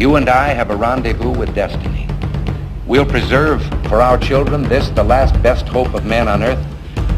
You and I have a rendezvous with destiny. We'll preserve for our children this, the last best hope of man on earth,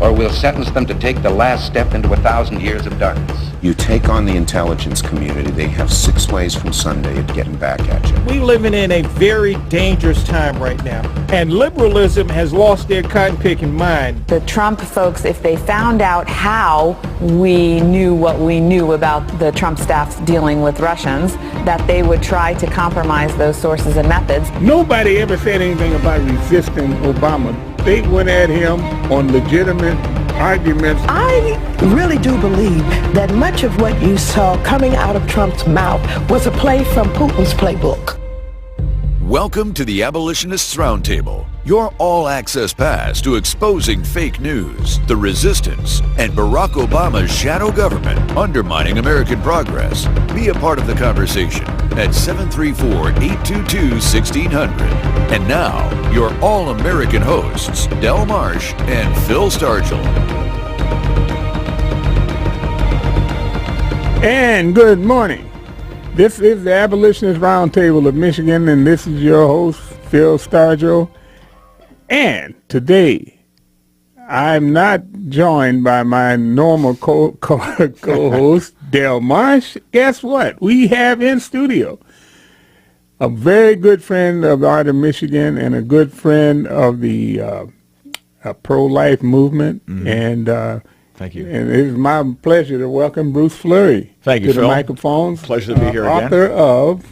or we'll sentence them to take the last step into 1,000 years of darkness. You take on the intelligence community, they have 6 ways from Sunday of getting back at you. We're living in a very dangerous time right now, and liberalism has lost their cotton-picking mind. The Trump folks, if they found out how we knew what we knew about the Trump staff's dealing with Russians, that they would try to compromise those sources and methods. Nobody ever said anything about resisting Obama. They went at him on legitimate arguments. I really do believe that much of what you saw coming out of Trump's mouth was a play from Putin's playbook. Welcome to the Abolitionists Round Table, your all-access pass to exposing fake news, the resistance, and Barack Obama's shadow government undermining American progress. Be a part of the conversation at 734-822-1600. And now, your all-American hosts, Del Marsh and Phil Stargell. And good morning. This is the Abolitionist Round Table of Michigan, and this is your host, Phil Stargell. And today, I'm not joined by my normal co-host, Del Marsh. Guess what? We have in studio a very good friend of the Art of Michigan and a good friend of the pro-life movement. Mm-hmm. And thank you. And it is my pleasure to welcome Bruce Fleury to the Phil. microphones. Pleasure to be here again. Author of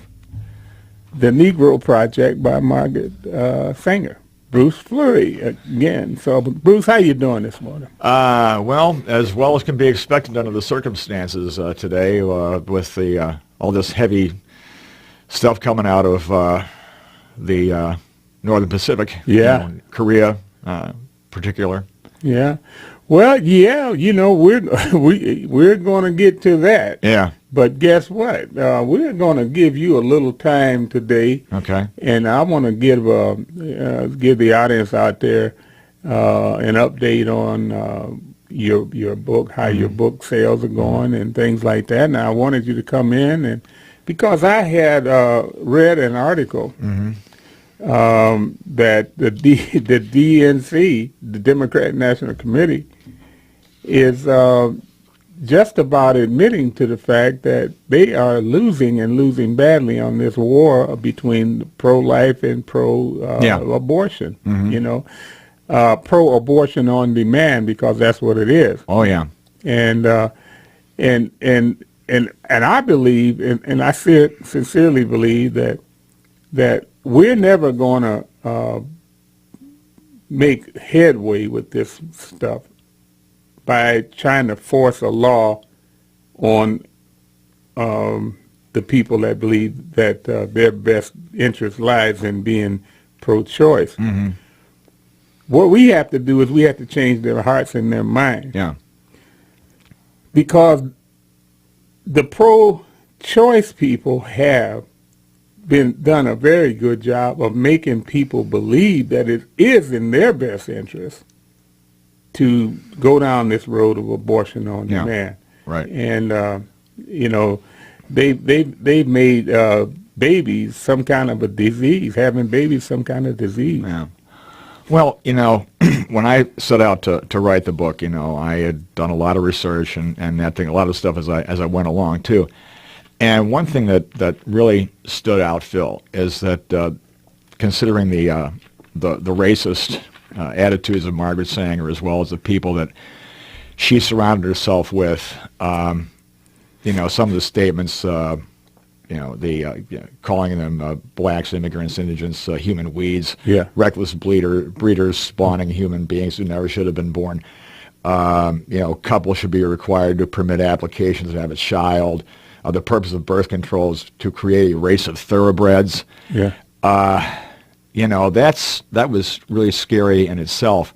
The Negro Project by Margaret Sanger. Bruce Fleury again. So, Bruce, how you doing this morning? Well as can be expected under the circumstances today with the all this heavy stuff coming out of the Northern Pacific. Yeah. Korea, particular. Yeah. Well, yeah, you know, we're going to get to that. Yeah. But guess what? We're going to give you a little time today. Okay. And I want to give the audience out there an update on your book, how your book sales are going and things like that. And I wanted you to come in and because I had read an article that the DNC, the Democratic National Committee, is just about admitting to the fact that they are losing badly on this war between pro-life and pro-abortion. You know, pro-abortion on demand because that's what it is. Oh yeah. And I believe, and I sincerely believe that we're never going to make headway with this stuff by trying to force a law on the people that believe that their best interest lies in being pro-choice. Mm-hmm. What we have to do is we have to change their hearts and their minds. Yeah. Because the pro-choice people have done a very good job of making people believe that it is in their best interest to go down this road of abortion on demand. Right. And you know, they've made babies some kind of a disease, having babies some kind of disease. Yeah. Well, you know, when I set out to write the book, you know, I had done a lot of research and that thing, a lot of stuff as I went along too. And one thing that really stood out, Phil, is that considering the racist attitudes of Margaret Sanger, as well as the people that she surrounded herself with, you know, some of the statements, you know, calling them blacks, immigrants, indigents, human weeds, reckless breeders spawning human beings who never should have been born. You know, couples should be required to permit applications to have a child. The purpose of birth control is to create a race of thoroughbreds. Yeah. You know, that was really scary in itself.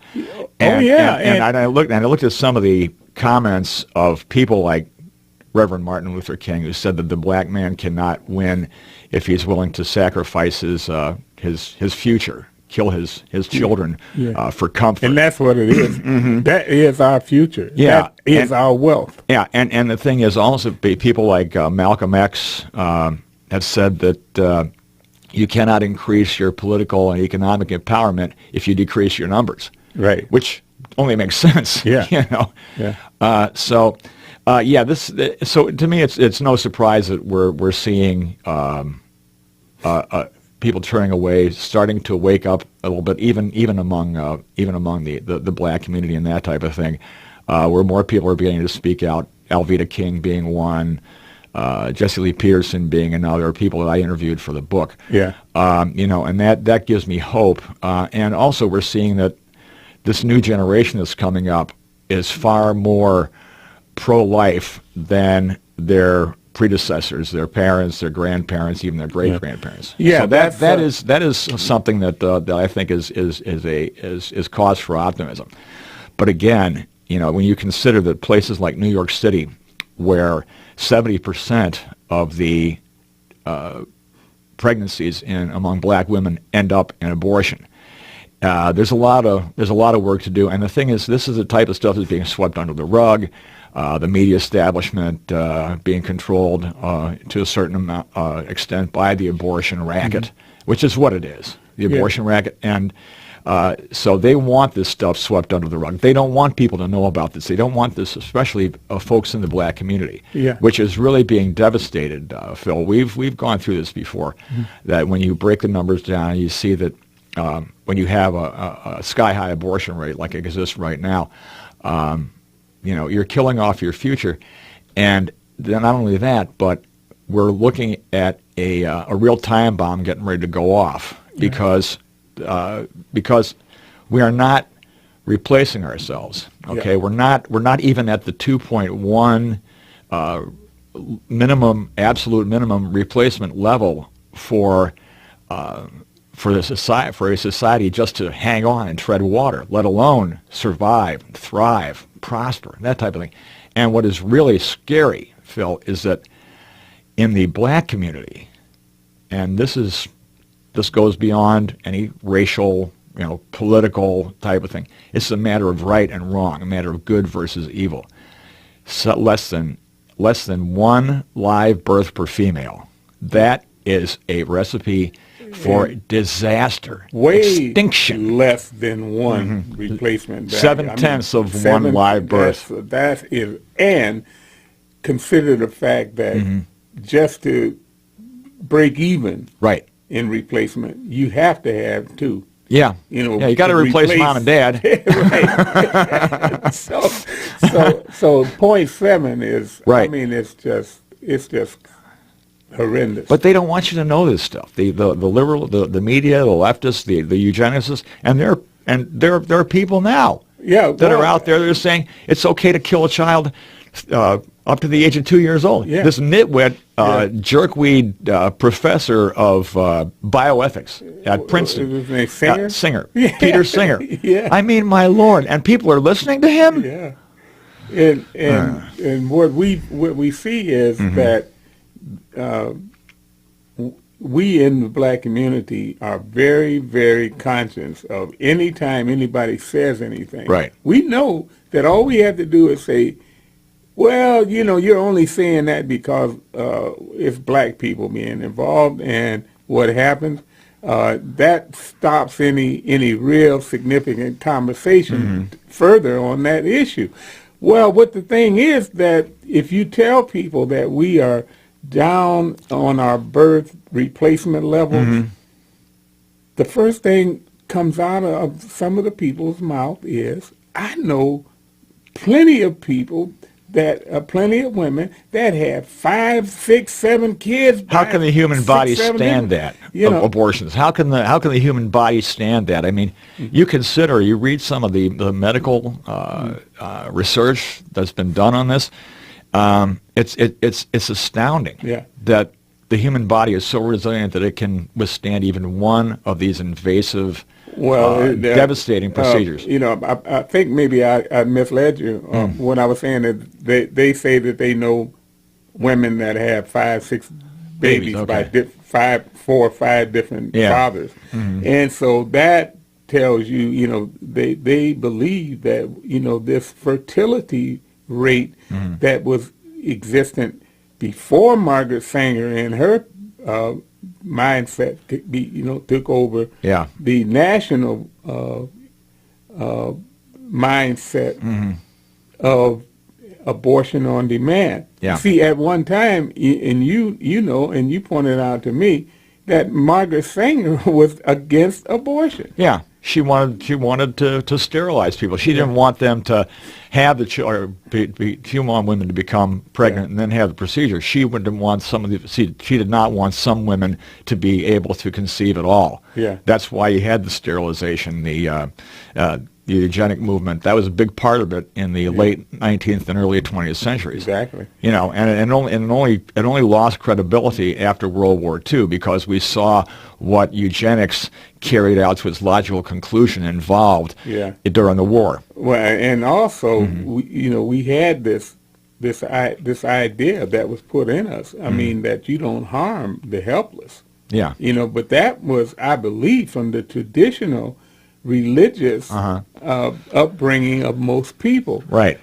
And I looked at some of the comments of people like Reverend Martin Luther King, who said that the black man cannot win if he's willing to sacrifice his future, kill his children for comfort. And that's what it is. Mm-hmm. That is our future. Yeah. That is our wealth. Yeah, and the thing is also people like Malcolm X, have said that you cannot increase your political and economic empowerment if you decrease your numbers. Right. Which only makes sense. Yeah. You know. Yeah. So to me, it's no surprise that we're seeing people turning away, starting to wake up a little bit, even among the black community and that type of thing, where more people are beginning to speak out. Alveda King being one, Jesse Lee Peterson being another, people that I interviewed for the book. Yeah. And that gives me hope. And also we're seeing that this new generation that's coming up is far more pro-life than their predecessors, their parents, their grandparents, even their great-grandparents. Yeah, so that is something that I think is cause for optimism. But again, when you consider that places like New York City, where 70% of the pregnancies among black women end up in abortion, there's a lot of work to do. And the thing is, this is the type of stuff that's being swept under the rug. The media establishment being controlled to a certain extent by the abortion racket, which is what it is, the abortion racket. And so they want this stuff swept under the rug. They don't want people to know about this. They don't want this, especially folks in the black community, which is really being devastated, Phil. We've gone through this before, that when you break the numbers down, you see that when you have a sky-high abortion rate like it exists right now, you're killing off your future. And then not only that, but we're looking at a real time bomb getting ready to go off because we are not replacing ourselves. Okay, we're not even at the 2.1 absolute minimum replacement level for a society just to hang on and tread water, let alone survive, thrive, prosper, that type of thing. And what is really scary, Phil, is that in the black community, and this goes beyond any racial, political type of thing. It's a matter of right and wrong, a matter of good versus evil. So less than one live birth per female. That is a recipe for disaster, extinction. Less than one replacement. 7/10 of one live birth. That is, and consider the fact that just to break even, right, in replacement, you have to have two. Yeah, you got to replace mom and dad. Right. So 0.7 is right. I mean, it's just horrendous. But they don't want you to know this stuff. The liberal, the media, the leftists, the eugenicists, and there are people now that are out there that are saying it's okay to kill a child up to the age of 2 years old. Yeah. This nitwit, jerkweed professor of bioethics at Princeton. His name Singer? Singer. Yeah. Peter Singer. Yeah. I mean, my Lord. And people are listening to him? Yeah. And what we see is that we in the black community are very, very conscious of any time anybody says anything. Right. We know that all we have to do is say, well, you're only saying that because it's black people being involved, and what happens, that stops any real significant conversation further on that issue. Well, what the thing is that if you tell people that we are down on our birth replacement levels, the first thing comes out of some of the people's mouth is, I know plenty of people plenty of women that have 5, 6, 7 kids. How can the human body stand that? Abortions. How can the human body stand that? I mean, you read some of the medical research that's been done on this. It's astounding that the human body is so resilient that it can withstand even one of these invasive, devastating procedures. I think maybe I misled you when I was saying that they say that they know women that have 5, 6 babies by 4 or 5 different fathers, and so that tells you, they believe that this fertility rate that was existent before Margaret Sanger and her mindset took over Yeah. the national mindset of abortion on demand. Yeah. See, at one time, and you pointed out to me that Margaret Sanger was against abortion. Yeah, she wanted to sterilize people. She didn't want them to have the children. She wanted women to become pregnant and then have the procedure. She didn't want she did not want some women to be able to conceive at all. Yeah. That's why you had the sterilization, the eugenic movement. That was a big part of it in the late 19th and early 20th centuries. Exactly. And it only lost credibility after World War II because we saw what eugenics carried out to its logical conclusion involved during the war. Well, and also we had this idea that was put in us. I mean, that you don't harm the helpless. Yeah. But that was, I believe, from the traditional religious upbringing of most people. Right.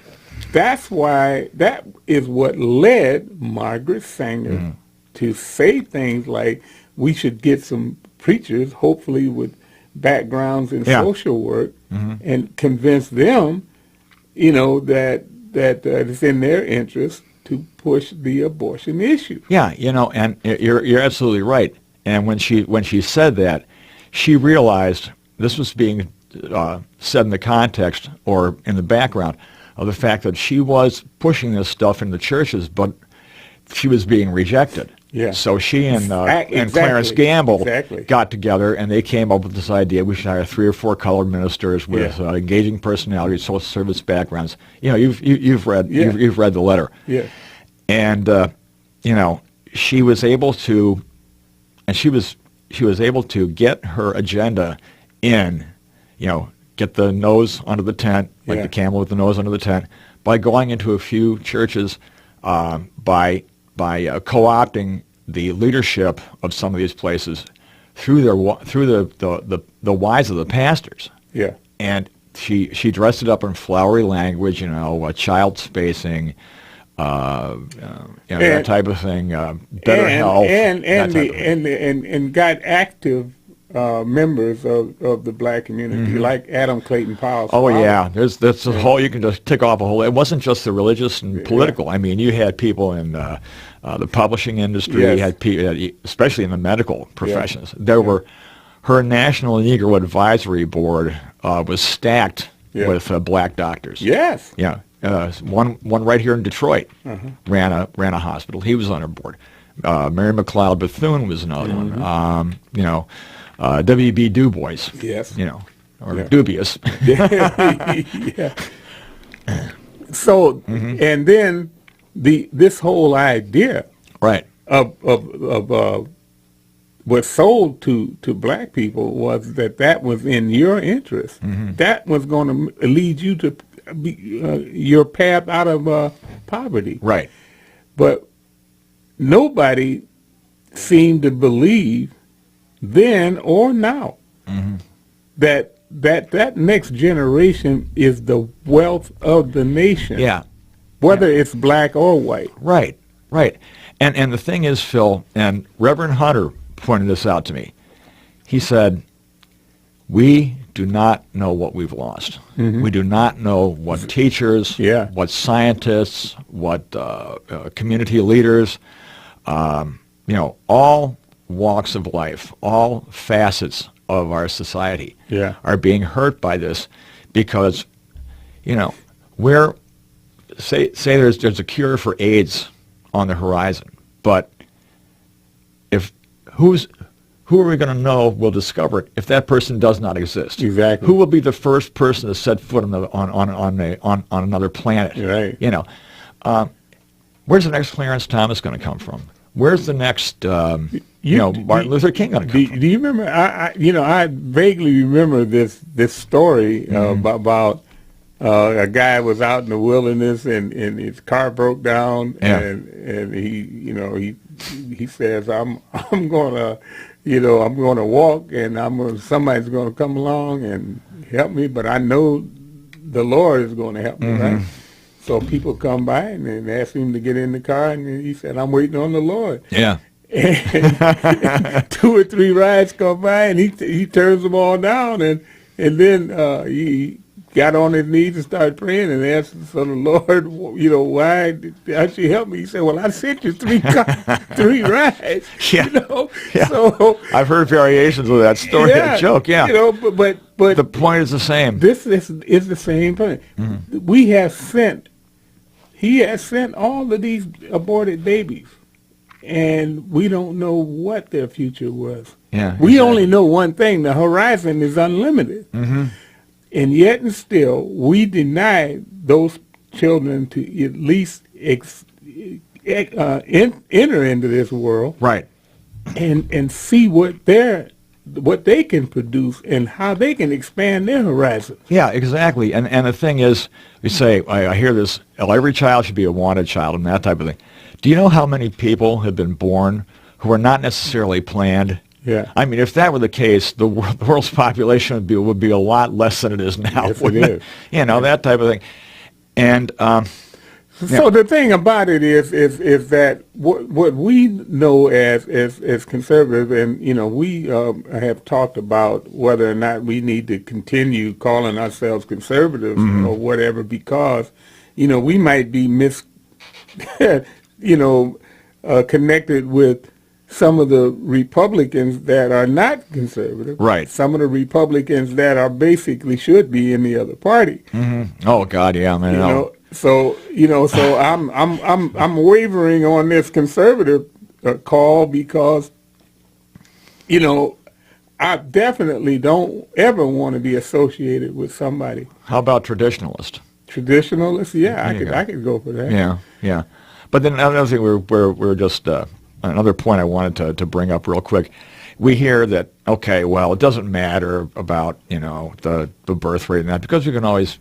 That is what led Margaret Sanger to say things like, we should get some preachers, hopefully with backgrounds in social work, and convince them, that it's in their interest to push the abortion issue. Yeah, and you're absolutely right. And when she said that, she realized this was being said in the context or in the background of the fact that she was pushing this stuff in the churches, but she was being rejected. Yeah. So she and Clarence Gamble got together, and they came up with this idea: we should hire 3 or 4 colored ministers with engaging personalities, social service backgrounds. You've read the letter. Yeah. And she was able to, get her agenda in, get the nose under the tent, like the camel with the nose under the tent, by going into a few churches, by co-opting the leadership of some of these places through the wise of the pastors. Yeah. And she dressed it up in flowery language, child spacing, that type of thing, better health, and got active members of the black community, like Adam Clayton Powell's father. Yeah, that's a whole. You can just tick off a whole. It wasn't just the religious and political. I mean, you had people in the publishing industry. You had people, especially in the medical professions. There were her National Negro Advisory Board was stacked with black doctors. Yes. Yeah. One right here in Detroit ran a hospital. He was on her board. Mary McLeod Bethune was another one. W.B. Du Bois. Yes. Dubious. Yeah. So, and then this whole idea of what sold to black people was that was in your interest. That was going to lead you to your path out of poverty. Right. But nobody seemed to believe then or now that next generation is the wealth of the nation. Yeah. Whether it's black or white. Right. And the thing is, Phil, and Reverend Hunter pointed this out to me. He said, we do not know what we've lost. We do not know what teachers, what scientists, what community leaders, all walks of life, all facets of our society are being hurt by this because, we're say there's a cure for AIDS on the horizon, but who are we going to know will discover it if that person does not exist? Exactly. Who will be the first person to set foot on another planet? Right. Where's the next Clarence Thomas going to come from? Where's the next Martin Luther King going to come from? Do you remember? I vaguely remember this story about a guy was out in the wilderness and his car broke down and he says I'm gonna walk and somebody's gonna come along and help me, but I know the Lord is going to help me, right? So people come by and ask him to get in the car, and he said, I'm waiting on the Lord. Yeah. and 2 or 3 riots come by, and he turns them all down, and then he got on his knees and started praying and asked the Lord, why did she help me? He said, well, I sent you 3 rides. Yeah. Yeah. So I've heard variations of that story, that joke, yeah. But the point is the same. This is the same point. Mm-hmm. He has sent all of these aborted babies, and we don't know what their future was. Yeah, we only know one thing: the horizon is unlimited. Mm-hmm. And yet and still, we deny those children to at least enter into this world, right, and see what they can produce and how they can expand their horizons. Yeah, exactly. And the thing is, we say, I hear this, every child should be a wanted child and that type of thing. Do you know how many people have been born who are not necessarily planned? Yeah. I mean, if that were the case, the world's population would be a lot less than it is now. Yes, it is. That type of thing. And so the thing about it is that what we know as conservative, and we have talked about whether or not we need to continue calling ourselves conservatives mm-hmm. or whatever, because we might be connected with some of the Republicans that are not conservative. Right. Some of the Republicans that are basically should be in the other party. Mm-hmm. Oh God, yeah, man. So I'm wavering on this conservative call because I definitely don't ever want to be associated with somebody. How about traditionalist? Traditionalist? Yeah, I could go for that. Yeah. But then another thing, we're just another point I wanted to bring up real quick. We hear that, okay, well, it doesn't matter about the birth rate and that, because we can always.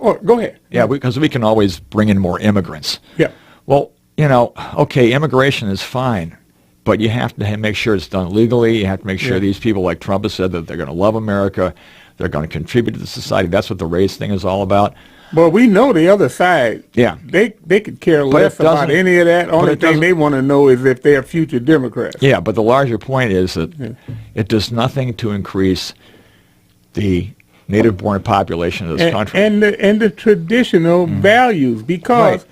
Oh, go ahead. Yeah, because we can always bring in more immigrants. Yeah. Well, okay, immigration is fine, but you have to make sure it's done legally. You have to make sure these people, like Trump has said, that they're going to love America, they're going to contribute to the society. That's what the race thing is all about. Well, we know the other side. Yeah. They could care less about any of that. Only thing they want to know is if they're future Democrats. Yeah, but the larger point is that it does nothing to increase the native-born population of this country. And the traditional mm-hmm. values, because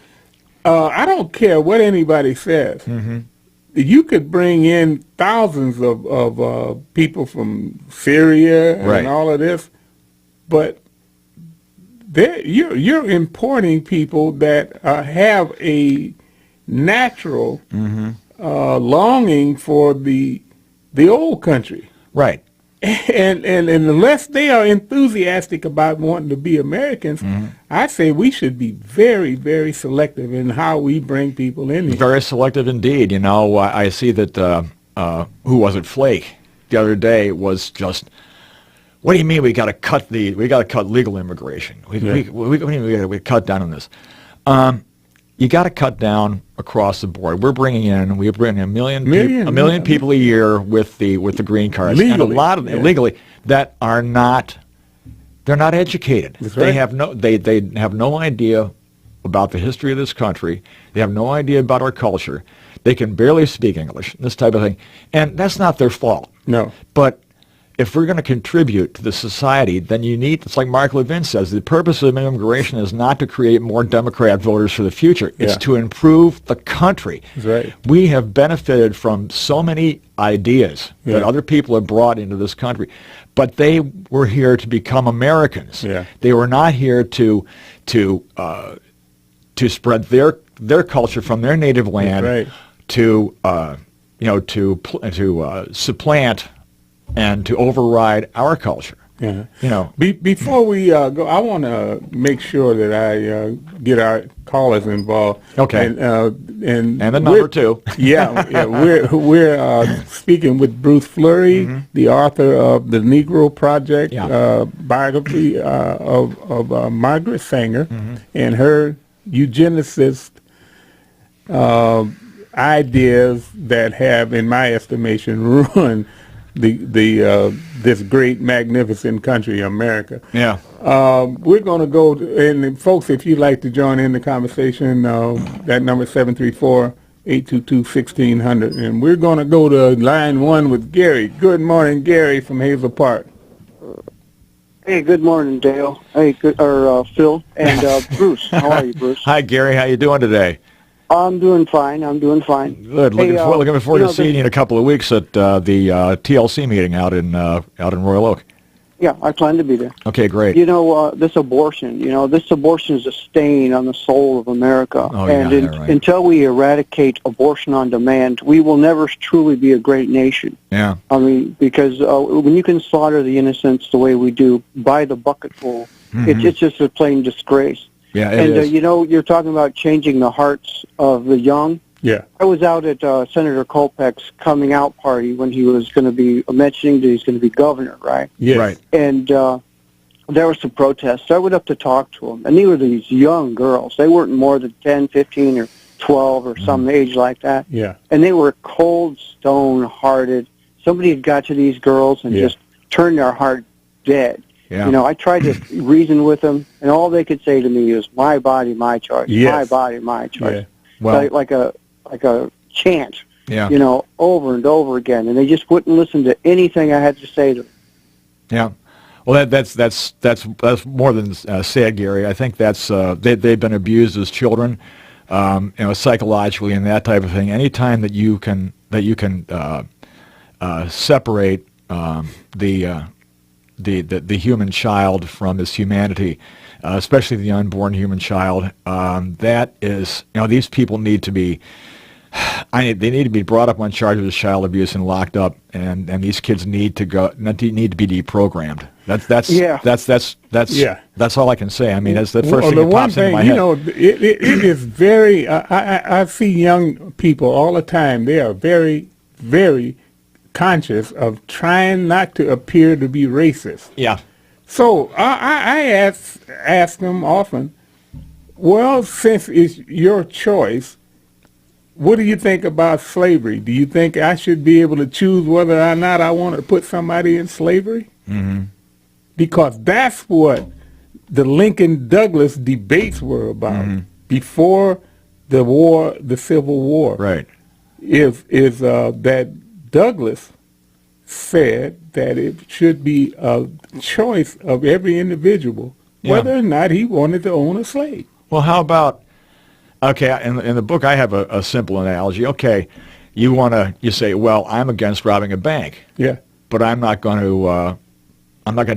I don't care what anybody says. Mm-hmm. You could bring in thousands of people from Syria and all of this, but you're importing people that have a natural mm-hmm. Longing for the old country. Right. And unless they are enthusiastic about wanting to be Americans, mm-hmm. I say we should be very, very selective in how we bring people in here. Very selective indeed. I see that, who was it, Flake, the other day was just, what do you mean we got to cut legal immigration? We cut down on this. You got to cut down across the board. We're bringing in a million people a year with the green cards, legally, and a lot of them illegally that are not. They're not educated. That's they right. have no idea about the history of this country. They have no idea about our culture. They can barely speak English. This type of thing, and that's not their fault. No, but if we're going to contribute to the society, then it's like Mark Levin says, the purpose of immigration is not to create more Democrat voters for the future. It's to improve the country. That's right. We have benefited from so many ideas that other people have brought into this country, but they were here to become Americans. Yeah. They were not here to spread their culture from their native land to supplant and to override our culture. Yeah. Before we go, I want to make sure that I get our callers involved. Okay. And the number too. We're speaking with Bruce Fleury, mm-hmm. the author of the Negro Project biography of Margaret Sanger, mm-hmm. and her eugenicist ideas that have, in my estimation, ruined this great, magnificent country, America. Yeah. We're going to go, and folks, if you'd like to join in the conversation, that number is 822-1600. And we're going to go to line 1 with Gary. Good morning, Gary from Hazel Park. Hey, good morning, Dale. Hey, Phil and Bruce. How are you, Bruce? Hi, Gary. How you doing today? I'm doing fine. Good. Looking forward to seeing you in a couple of weeks at the TLC meeting out in Royal Oak. Yeah, I plan to be there. Okay, great. This abortion is a stain on the soul of America. Oh, and right. until we eradicate abortion on demand, we will never truly be a great nation. Yeah. I mean, because when you can slaughter the innocents the way we do by the bucketful, it's just a plain disgrace. Yeah, it is. You're talking about changing the hearts of the young. Yeah. I was out at Senator Kopech's coming out party when he was going to be mentioning that he's going to be governor, right? Yes. Right. And there were some protests. So I went up to talk to them, and they were these young girls. They weren't more than 10, 15, or 12 or some age like that. Yeah. And they were cold, stone-hearted. Somebody had got to these girls and just turned their heart dead. Yeah. I tried to reason with them, and all they could say to me was, "My body, my choice. Yes. My body, my choice." Yeah. Well, like a chant, yeah. Over and over again, and they just wouldn't listen to anything I had to say to them. Yeah. Well, that's more than sad, Gary. I think that's they've been abused as children, psychologically and that type of thing. Anytime that you can separate the human child from his humanity, especially the unborn human child, that is, these people need to be. They need to be brought up on charges of child abuse and locked up, and these kids need to need to be deprogrammed. That's all I can say. I mean, that's the first thing that pops into my head. It is very. I see young people all the time. They are very, very conscious of trying not to appear to be racist. Yeah. So I ask them often, well, since it's your choice, what do you think about slavery? Do you think I should be able to choose whether or not I want to put somebody in slavery? Mm-hmm. Because that's what the Lincoln-Douglas debates were about before the war, the Civil War. Right. Is that Douglas said that it should be a choice of every individual whether or not he wanted to own a slave. Well, how about, okay, in the book I have a simple analogy. Okay, you say, well, I'm against robbing a bank. Yeah. But I'm not going to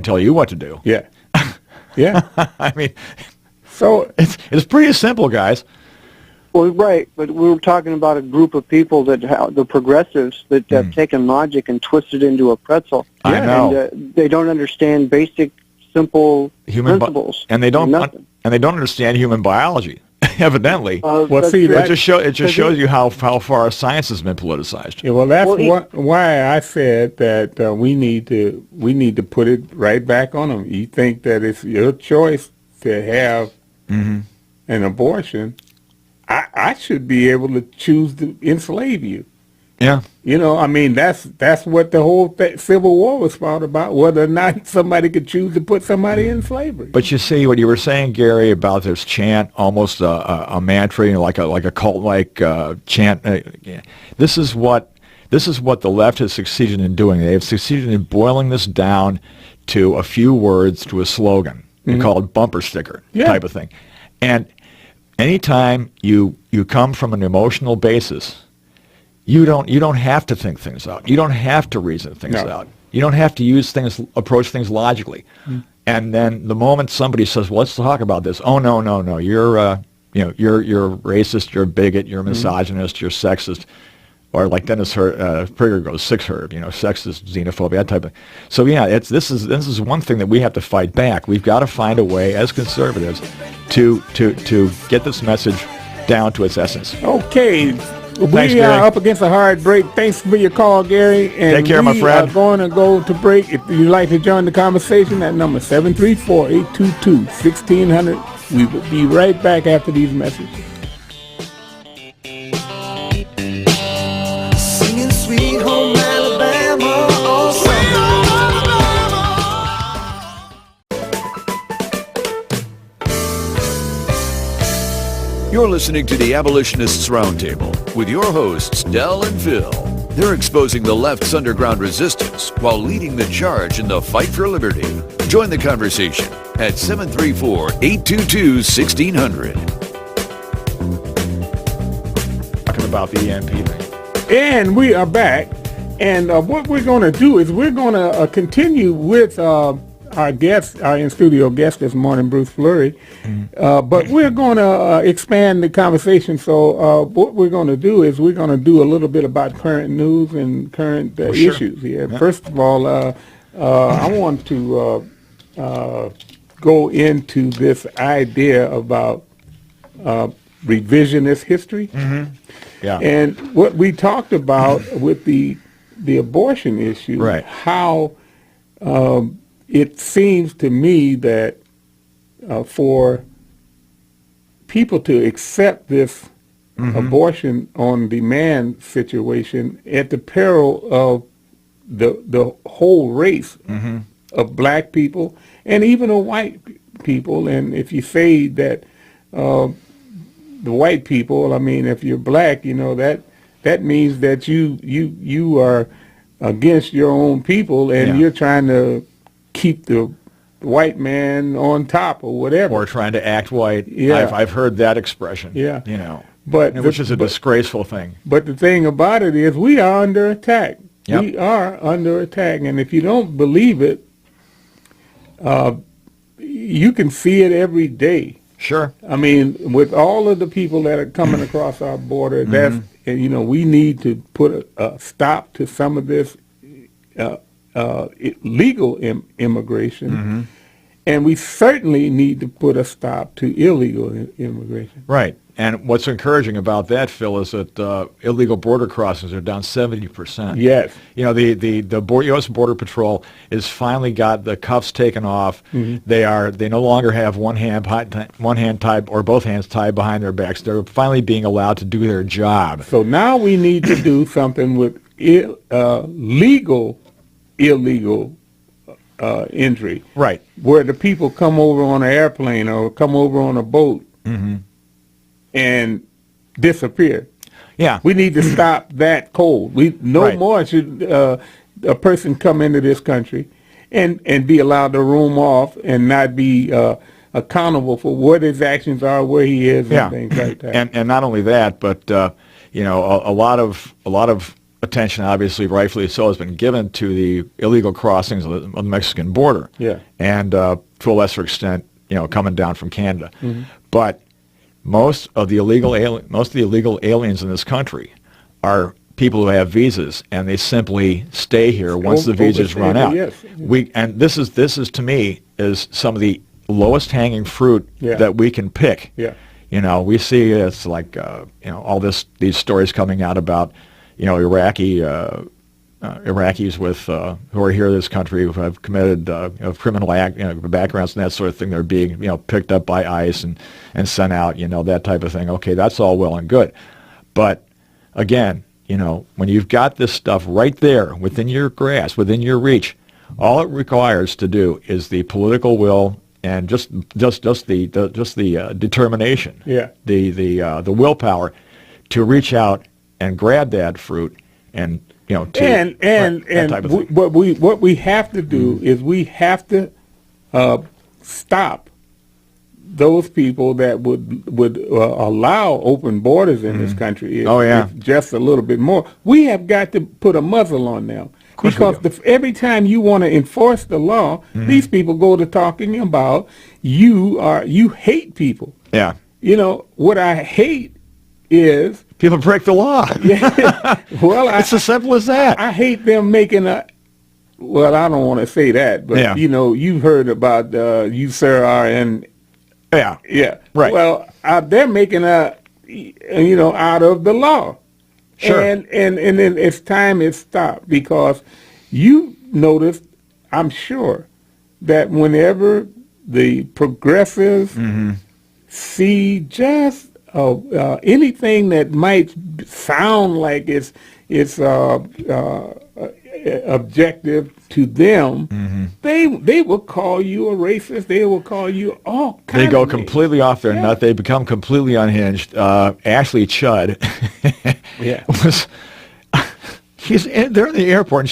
tell you what to do. Yeah. Yeah. I mean, so it's pretty simple, guys. Well, right, but we were talking about a group of people the progressives that have taken logic and twisted it into a pretzel. I know. And they don't understand basic, simple principles. And they don't understand human biology. Evidently. Well, see, it just shows you how far science has been politicized. Yeah, well, that's why I said that we need to put it right back on them. You think that it's your choice to have an abortion? I should be able to choose to enslave you. Yeah. I mean, that's what the whole Civil War was fought about, whether or not somebody could choose to put somebody in slavery. But you see what you were saying, Gary, about this chant, almost a mantra, like a cult-like chant. This is what the left has succeeded in doing. They have succeeded in boiling this down to a few words, to a slogan. They call it bumper sticker type of thing. And anytime you come from an emotional basis, you don't have to think things out. You don't have to reason things out. You don't have to approach things logically. And then the moment somebody says, well, "Let's talk about this," oh no, you're racist, you're a bigot, you're a misogynist, you're sexist, or like Dennis Prager goes, sixherb, sexist, xenophobia, that type of. So yeah, this is one thing that we have to fight back. We've got to find a way as conservatives to get this message down to its essence. Okay. We are up against a hard break. Thanks for your call, Gary. And take care, my friend. We are going to go to break. If you'd like to join the conversation, that number 734-822-1600. We will be right back after these messages. Singing Sweet Home Alabama, oh, Sweet Home Alabama. You're listening to the Abolitionists Round Table. with your hosts, Del and Phil. They're exposing the left's underground resistance while leading the charge in the fight for liberty. Join the conversation at 734-822-1600. Talking about the EMP thing. And we are back. And what we're going to do is we're going to continue with our guest, our in-studio guest this morning, Bruce Fleury. But we're going to expand the conversation. So what we're going to do is we're going to do a little bit about current news and current issues here. Yeah. First of all, I want to go into this idea about revisionist history. Yeah. And what we talked about with the abortion issue, right. How it seems to me that for people to accept this abortion on demand situation at the peril of the whole race of black people and even of white people, and if you say that the white people, I mean, if you're black, you know, that means that you are against your own people, and you're trying to keep the white man on top or whatever. Or trying to act white. Yeah. I've heard that expression. Yeah. You know, which is a disgraceful thing. But the thing about it is we are under attack. Yep. We are under attack. And if you don't believe it, you can see it every day. Sure. I mean, with all of the people that are coming across our border, that's, you know, we need to put a stop to some of this legal immigration, and we certainly need to put a stop to illegal immigration. Right. And what's encouraging about that, Phil, is that illegal border crossings are down 70%. Yes. You know, the U.S. Border Patrol has finally got the cuffs taken off. They no longer have one hand tied or both hands tied behind their backs. They're finally being allowed to do their job. So now we need to do something with illegal entry. Right. Where the people come over on an airplane or come over on a boat and disappear. Yeah. We need to stop that cold. More should a person come into this country and be allowed to roam off and not be accountable for what his actions are, where he is, and things like that. And not only that, but you know, a lot of attention, obviously, rightfully so, has been given to the illegal crossings of the Mexican border. Yeah. And to a lesser extent, you know, coming down from Canada. But most of the illegal aliens in this country are people who have visas, and they simply stay here once the visas run out. Yes. And this is to me is some of the lowest hanging fruit that we can pick. Yeah. You know, we see it's like you know, all these stories coming out about, you know, Iraqis with who are here in this country who have committed criminal backgrounds and that sort of thing. They're being, you know, picked up by ICE and sent out, you know, that type of thing. Okay, that's all well and good, but again, you know, when you've got this stuff right there within your grasp, within your reach, all it requires to do is the political will and just the determination, the willpower to reach out and grab that fruit and, you know, what we have to do is we have to stop those people that would allow open borders in this country. If just a little bit more. We have got to put a muzzle on them. Because every time you want to enforce the law, these people go to talking about you hate people. Yeah. You know, what I hate is people break the law. Well, it's as simple as that. I hate them making well, I don't want to say that, but you know, you've heard about you, sir, are in. Yeah. Right. Well, they're making you know, out of the law. Sure. And then it's time it stopped, because you noticed, I'm sure, that whenever the progressives see just anything that might sound like it's objective to them, they will call you a racist. They will call you all kinds They go of names. completely off their nut. They become completely unhinged. Ashley Chudd was. They're in the airport, and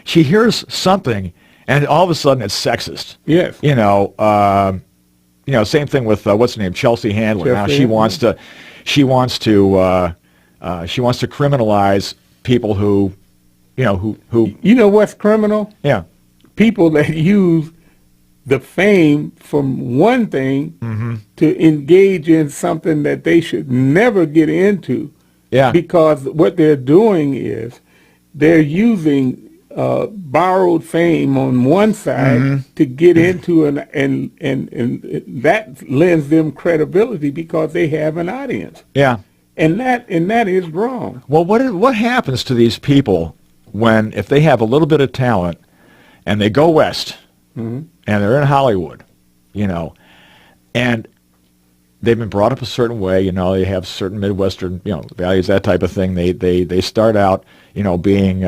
she hears something, and all of a sudden it's sexist. Yes. Same thing with what's her name, Chelsea Handler. Now Chelsea she wants to criminalize people who. You know what's criminal? Yeah. People that use the fame from one thing to engage in something that they should never get into. Yeah. Because what they're doing is they're using borrowed fame on one side to get into and that lends them credibility because they have an audience. Yeah. And that is wrong. Well, what happens to these people if they have a little bit of talent and they go west and they're in Hollywood, and they've been brought up a certain way, they have certain Midwestern, values, that type of thing. They start out, being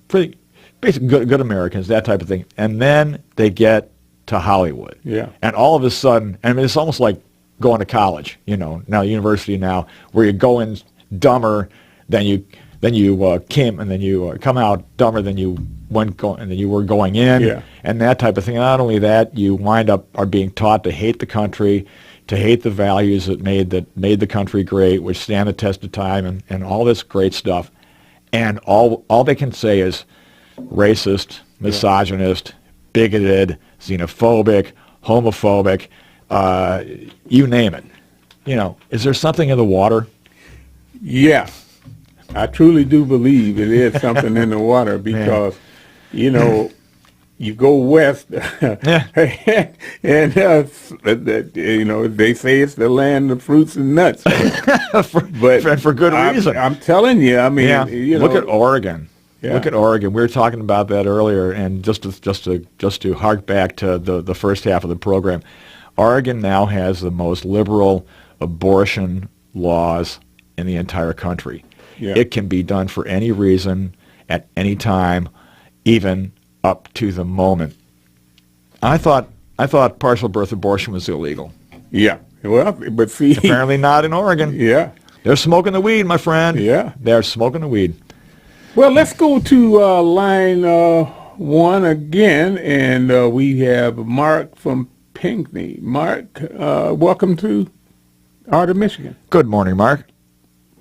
pretty basic good Americans, that type of thing, and then they get to Hollywood. Yeah. And all of a sudden, it's almost like going to college, now university now, where you go in dumber than you came, and then you come out dumber than you were going in, and that type of thing. And not only that, you wind up are being taught to hate the country, to hate the values that made the country great, which stand the test of time, and all this great stuff. And all they can say is racist, misogynist, bigoted, xenophobic, homophobic, you name it. Is there something in the water? Yeah. I truly do believe it is something in the water because, you go west, and they say it's the land of fruits and nuts, but for good reason. I'm telling you, look at Oregon. Yeah. Look at Oregon. We were talking about that earlier, and just to hark back to the first half of the program, Oregon now has the most liberal abortion laws in the entire country. Yeah. It can be done for any reason, at any time, even up to the moment. I thought partial birth abortion was illegal. Yeah. Well, but see, apparently not in Oregon. Yeah. They're smoking the weed, my friend. Yeah. They're smoking the weed. Well, let's go to line one again, and we have Mark from Pinckney. Mark, welcome to Art of Michigan. Good morning, Mark.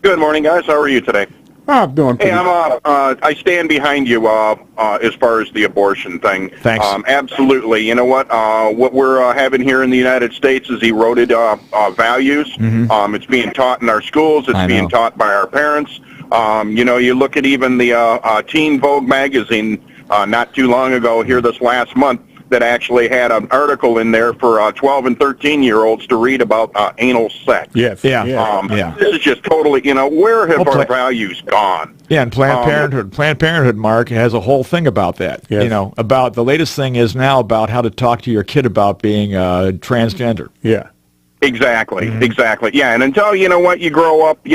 Good morning, guys. How are you today? I'm doing pretty good. I stand behind you as far as the abortion thing. Thanks. Absolutely. You know what? What we're having here in the United States is eroded values. It's being taught in our schools. It's being taught by our parents. You look at even the Teen Vogue magazine not too long ago, here this last month, that actually had an article in there for 12 and 13-year-olds to read about anal sex. Yes. This is just totally, where have our values gone? Yeah, and Planned Parenthood, Mark, has a whole thing about that. Yes. About the latest thing is now about how to talk to your kid about being transgender. Yeah. Exactly. Yeah, and until, you grow up,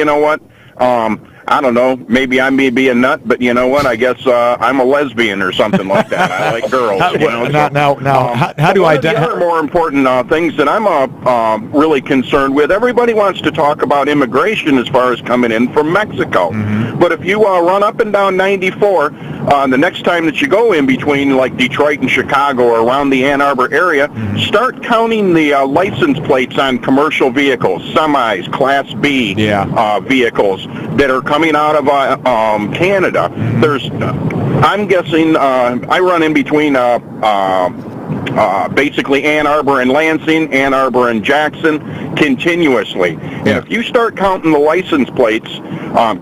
I don't know, maybe I may be a nut, but you know what? I guess I'm a lesbian or something like that. I like girls. How do I... The other more important things that I'm really concerned with, everybody wants to talk about immigration as far as coming in from Mexico. But if you run up and down 94, the next time that you go in between like Detroit and Chicago or around the Ann Arbor area, start counting the license plates on commercial vehicles, semis, Class B vehicles that are coming out of Canada. There's, I'm guessing, I run in between basically Ann Arbor and Lansing, Ann Arbor and Jackson, continuously. And if you start counting the license plates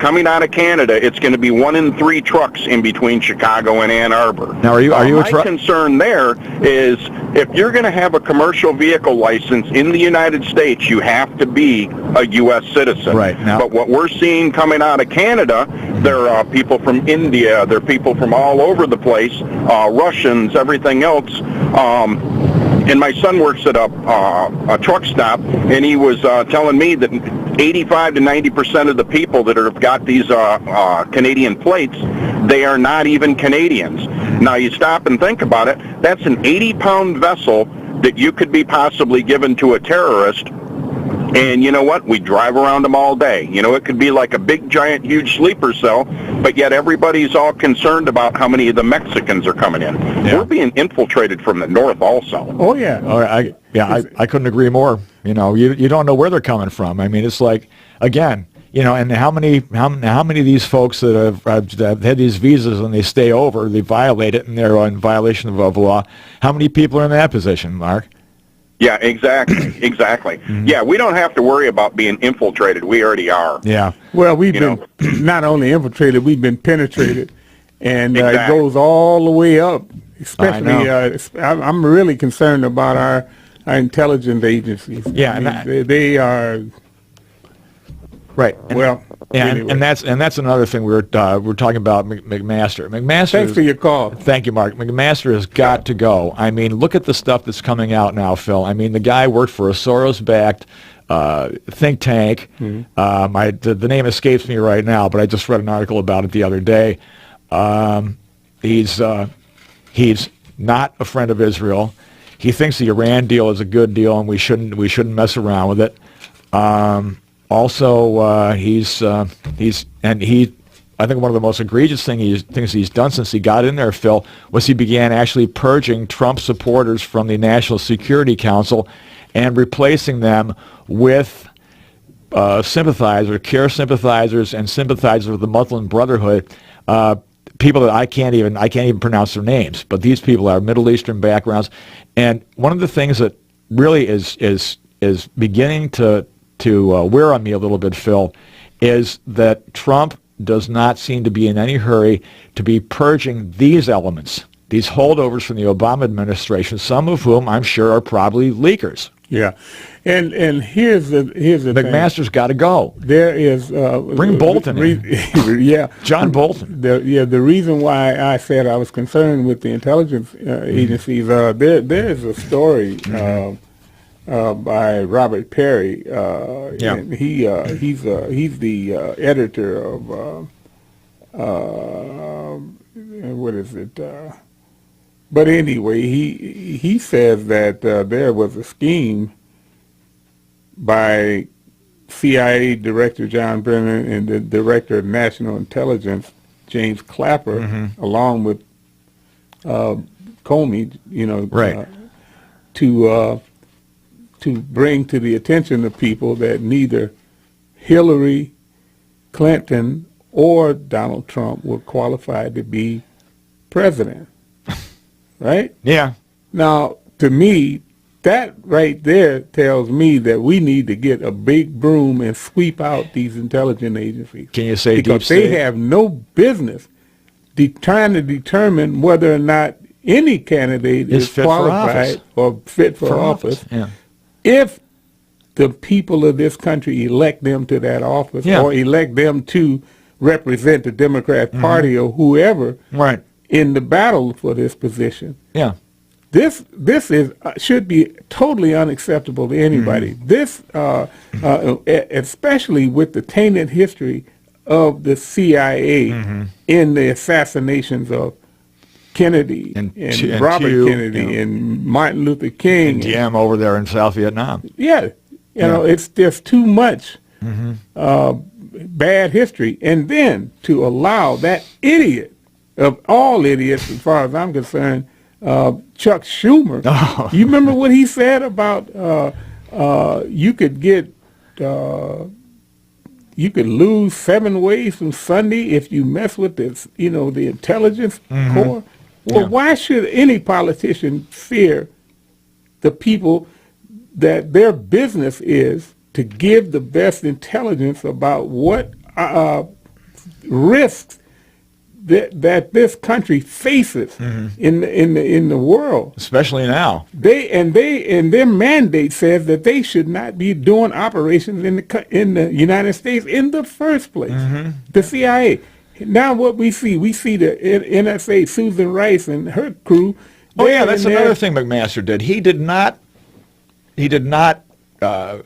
coming out of Canada, it's going to be 1 in 3 trucks in between Chicago and Ann Arbor. Now, are you a my concern there is if you're going to have a commercial vehicle license in the United States, you have to be a U.S. citizen. Right. Now, but what we're seeing coming out of Canada, there are people from India, there are people from all over the place, Russians, everything else. And my son works at a truck stop, and he was telling me that 85 to 90% of the people that have got these Canadian plates, they are not even Canadians. Now, you stop and think about it. That's an 80-pound vessel that you could be possibly given to a terrorist. And you know what? We drive around them all day. You know, it could be like a big, giant, huge sleeper cell, but yet everybody's all concerned about how many of the Mexicans are coming in. Yeah. We're being infiltrated from the north also. Oh, yeah. I couldn't agree more. You know, you don't know where they're coming from. I mean, it's like, again, you know, and how many of these folks that have had these visas and they stay over, they violate it and they're in violation of law, how many people are in that position, Mark? Yeah, exactly. Yeah, we don't have to worry about being infiltrated. We already are. Yeah. Well, we've been not only infiltrated, we've been penetrated, and it goes all the way up. Especially, I'm really concerned about our intelligence agencies. Yeah, I mean, they are right. Well, yeah, anyway. and that's another thing we're talking about. McMaster. Thanks for your call. Thank you, Mark. McMaster has got to go. I mean, look at the stuff that's coming out now, Phil. I mean, the guy worked for a Soros-backed think tank. The name escapes me right now, but I just read an article about it the other day. He's not a friend of Israel. He thinks the Iran deal is a good deal, and we shouldn't mess around with it. Also, I think one of the most egregious things he's done since he got in there, Phil, was he began actually purging Trump supporters from the National Security Council and replacing them with care sympathizers and sympathizers of the Muslim Brotherhood, people that I can't even pronounce their names, but these people are Middle Eastern backgrounds. And one of the things that really is beginning to wear on me a little bit, Phil, is that Trump does not seem to be in any hurry to be purging these elements, these holdovers from the Obama administration, some of whom I'm sure are probably leakers. Yeah, and here's the McMaster's got to go. There is bring Bolton in. Yeah, John Bolton. The reason why I said I was concerned with the intelligence agencies, there is a story by Robert Perry. And he's the editor of what is it? But anyway, he says that there was a scheme by CIA Director John Brennan and the Director of National Intelligence James Clapper, along with Comey, to bring to the attention of people that neither Hillary Clinton or Donald Trump were qualified to be president. Right? Yeah. Now, to me, that right there tells me that we need to get a big broom and sweep out these intelligence agencies. Can you say because deep state? They have no business trying to determine whether or not any candidate is qualified or fit for office. Yeah. If the people of this country elect them to that office or elect them to represent the Democrat Party or whoever in the battle for this position. Yeah. This should be totally unacceptable to anybody. This, especially with the tainted history of the CIA in the assassinations of Kennedy and Robert Kennedy and Martin Luther King. And Diem over there in South Vietnam. Yeah. You know, it's just too much bad history. And then to allow that idiot of all idiots, as far as I'm concerned, Chuck Schumer. Oh. You remember what he said about you could lose 7 ways from Sunday if you mess with this, the intelligence corps. Well, why should any politician fear the people that their business is to give the best intelligence about what risks that this country faces in the world, especially now. Their mandate says that they should not be doing operations in the United States in the first place. The CIA. Now what we see the NSA, Susan Rice and her crew, Oh yeah, that's another thing McMaster did. He did not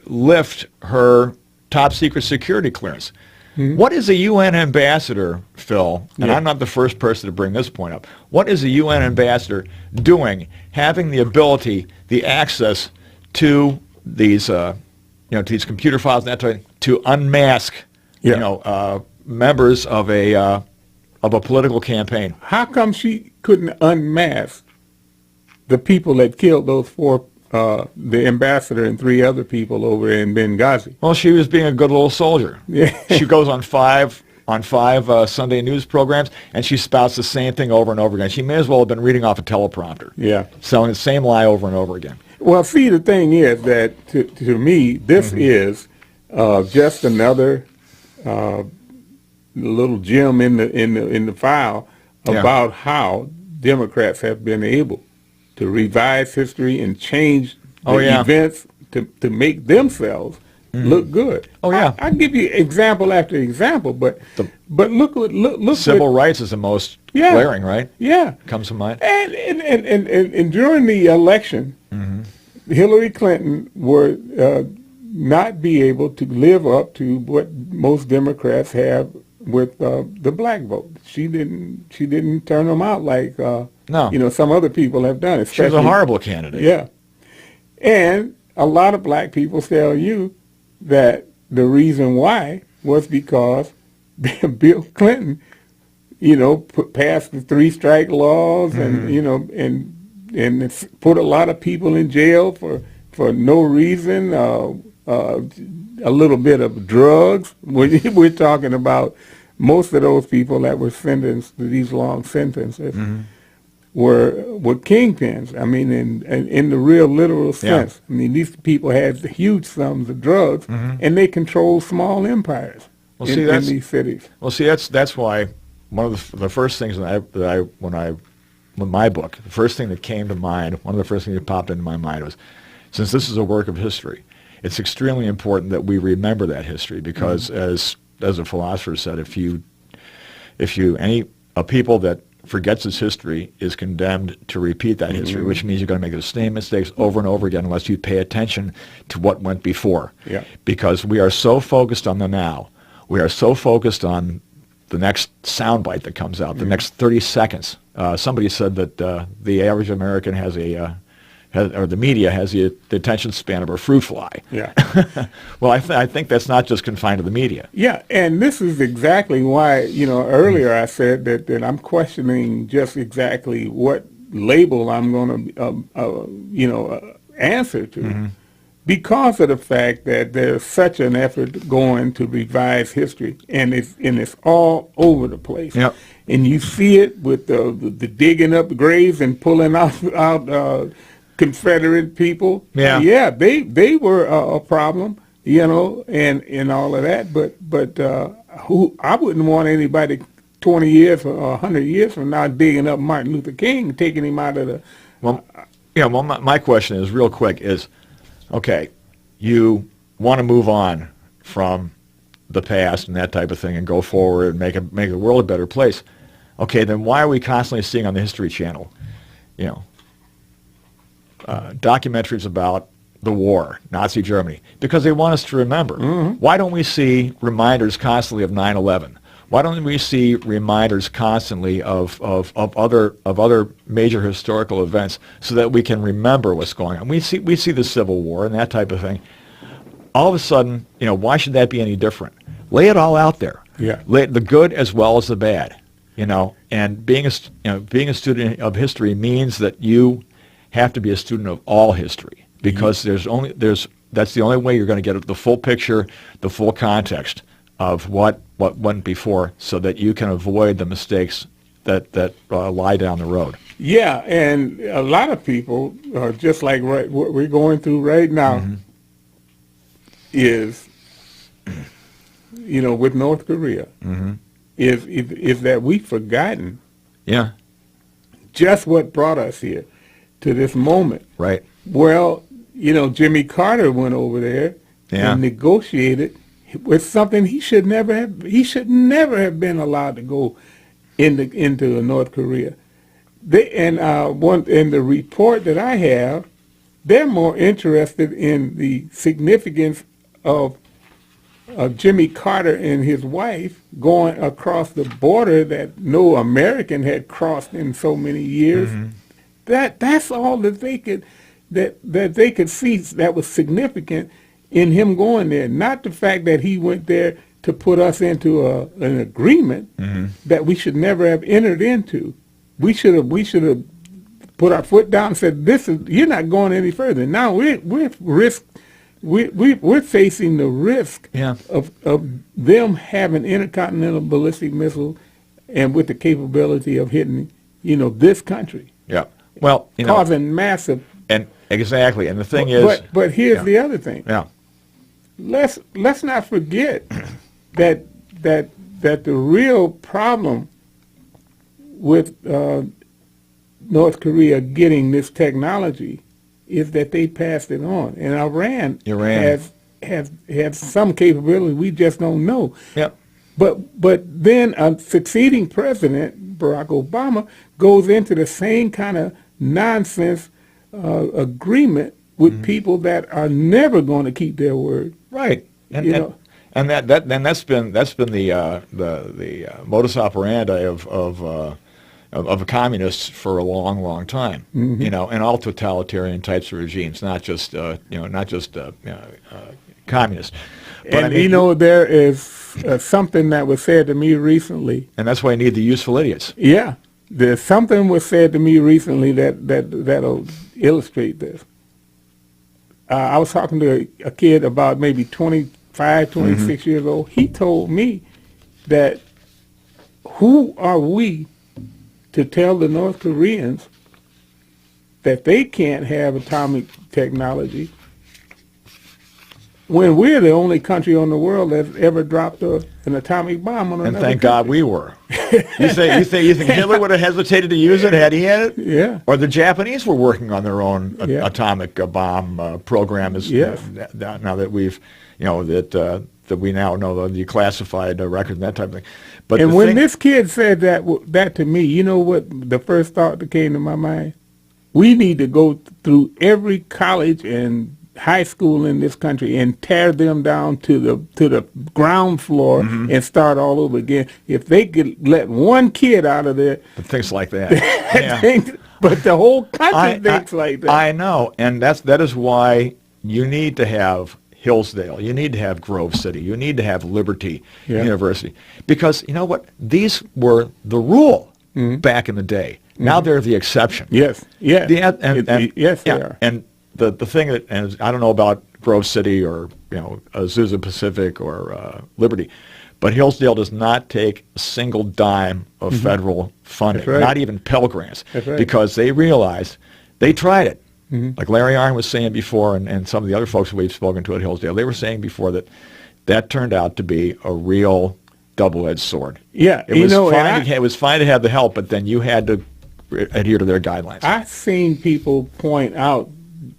lift her top secret security clearance. Mm-hmm. What is a UN ambassador, Phil, and I'm not the first person to bring this point up, what is a UN ambassador doing having the ability, the access to these, to these computer files and that type of thing, to unmask, members of a political campaign? How come she couldn't unmask the people that killed those four, the ambassador and three other people over in Benghazi? Well, she was being a good little soldier. Yeah. She goes on five Sunday news programs, and she spouts the same thing over and over again. She may as well have been reading off a teleprompter. Yeah. Selling the same lie over and over again. Well, see, the thing is that to me, this is just another little gem in the file about how Democrats have been able to revise history and change the events to make themselves look good. Oh yeah, I give you example after example, but look. Civil rights is the most glaring, right? Yeah, comes to mind. And during the election, Hillary Clinton would not be able to live up to what most Democrats have with the black vote. She didn't turn them out like some other people have done. She was a horrible candidate. Yeah, and a lot of black people tell you that the reason why was because Bill Clinton, passed the 3-strike laws and put a lot of people in jail for no reason. A little bit of drugs. We're talking about most of those people that were sentenced to these long sentences were kingpins. I mean, in the real literal sense. I mean, these people had huge sums of drugs, and they controlled small empires in these cities. Well, see, that's why one of the first things when my book, the first thing that came to mind, one of the first things that popped into my mind was, since this is a work of history, it's extremely important that we remember that history because, as a philosopher said, a people that forgets its history is condemned to repeat that history, which means you're going to make the same mistakes over and over again unless you pay attention to what went before. Yeah. Because we are so focused on the now, we are so focused on the next soundbite that comes out, the next 30 seconds. Somebody said that the average American has or the media has the attention span of a fruit fly. Yeah. Well, I think that's not just confined to the media. Yeah, and this is exactly why, earlier I said that I'm questioning just exactly what label I'm going to, answer to. Because of the fact that there's such an effort going to revise history, and it's all over the place. Yep. And you see it with the digging up graves and pulling out Confederate people. Yeah, they were a problem, and all of that. But I wouldn't want anybody 20 years or 100 years from now digging up Martin Luther King, taking him out of the. Well, my question is real quick is, okay, you want to move on from the past and that type of thing and go forward and make the world a better place. Okay, then why are we constantly seeing on the History Channel, documentaries about the war, Nazi Germany? Because they want us to remember. Why don't we see reminders constantly of 9/11? Why don't we see reminders constantly of other major historical events so that we can remember what's going on? We see the Civil War and that type of thing. All of a sudden, why should that be any different? Lay it all out there. Yeah. Lay the good as well as the bad. And being a student of history means that you have to be a student of all history because that's the only way you're going to get the full picture, the full context of what went before, so that you can avoid the mistakes that lie down the road. Yeah, and a lot of people, just like what we're going through right now, is, with North Korea, is that we've forgotten just what brought us here to this moment. Right. Well, Jimmy Carter went over there and negotiated with something he should never have been allowed to go into North Korea. In the report that I have, they're more interested in the significance of Jimmy Carter and his wife going across the border that no American had crossed in so many years. That's all that they could see that was significant in him going there. Not the fact that he went there to put us into an agreement that we should never have entered into. We should have put our foot down and said, you're not going any further. Now we're facing the risk of them having intercontinental ballistic missiles and with the capability of hitting, this country. Yeah. Well, causing massive. And exactly. And the thing is. But here's the other thing. Yeah. Let's not forget that the real problem with North Korea getting this technology is that they passed it on, and Iran has some capability we just don't know. Yep. But then a succeeding president, Barack Obama, goes into the same kind of nonsense agreement with people that are never going to keep their word. Right. And that's been the modus operandi of communists for a long, long time. And all totalitarian types of regimes, not just communists. But there is something that was said to me recently, and that's why I need the useful idiots. Yeah, there's something was said to me recently that'll illustrate this. I was talking to a kid about maybe 25, 26 years old. He told me that who are we to tell the North Koreans that they can't have atomic technology when we're the only country on the world that's ever dropped an atomic bomb on another country. And thank God we were. You think Hitler would have hesitated to use it had he had it? Yeah. Or the Japanese were working on their own atomic bomb program. Now that we've, that we now know the declassified records and that type of thing. But when this kid said that to me, you know what the first thought that came to my mind? We need to go through every college and high school in this country and tear them down to the ground floor and start all over again. If they could let one kid out of there, things like that. But the whole country thinks like that. I know, and that is why you need to have Hillsdale, you need to have Grove City, you need to have Liberty University, because you know what? These were the rule back in the day. Now they're the exception. Yes, yes, yes, they are. And the thing that, and I don't know about Grove City or Azusa Pacific or Liberty, but Hillsdale does not take a single dime of federal funding, not even Pell Grants, because they realized they tried it. Like Larry Arnn was saying before, and some of the other folks we've spoken to at Hillsdale, they were saying before that turned out to be a real double-edged sword. Yeah, it was fine to have the help, but then you had to adhere to their guidelines. I've seen people point out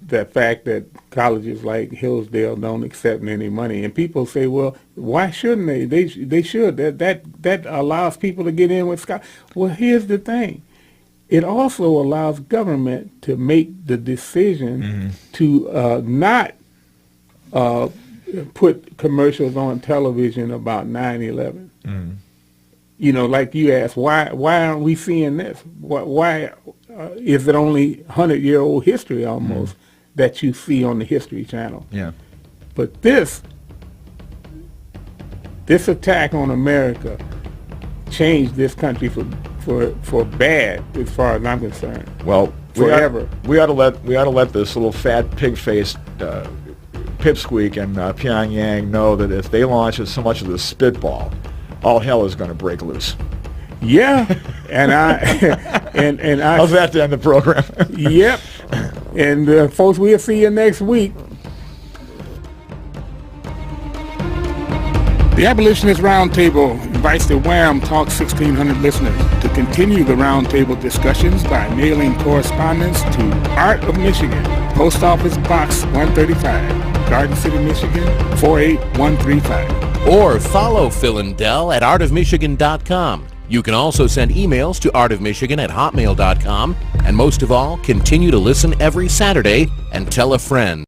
the fact that colleges like Hillsdale don't accept any money, and people say, "Well, why shouldn't they? They should. That allows people to get in with scholarships." Well, here's the thing. It also allows government to make the decision to not put commercials on television about 9/11. Like you asked, why aren't we seeing this? Why is it only 100-year-old history almost that you see on the History Channel? Yeah. But this attack on America changed this country for bad, as far as I'm concerned. Well, forever. We ought to let this little fat pig-faced pipsqueak in Pyongyang know that if they launch so much of the spitball, all hell is going to break loose. Yeah, and I how's that to end the program? Yep, and folks, we'll see you next week. The Abolitionist Round Table invites the Wham Talk 1600 listeners to continue the roundtable discussions by mailing correspondence to Art of Michigan, Post Office Box 135, Garden City, Michigan 48135. Or follow Phil and Del at artofmichigan.com. You can also send emails to artofmichigan@hotmail.com, and most of all, continue to listen every Saturday and tell a friend.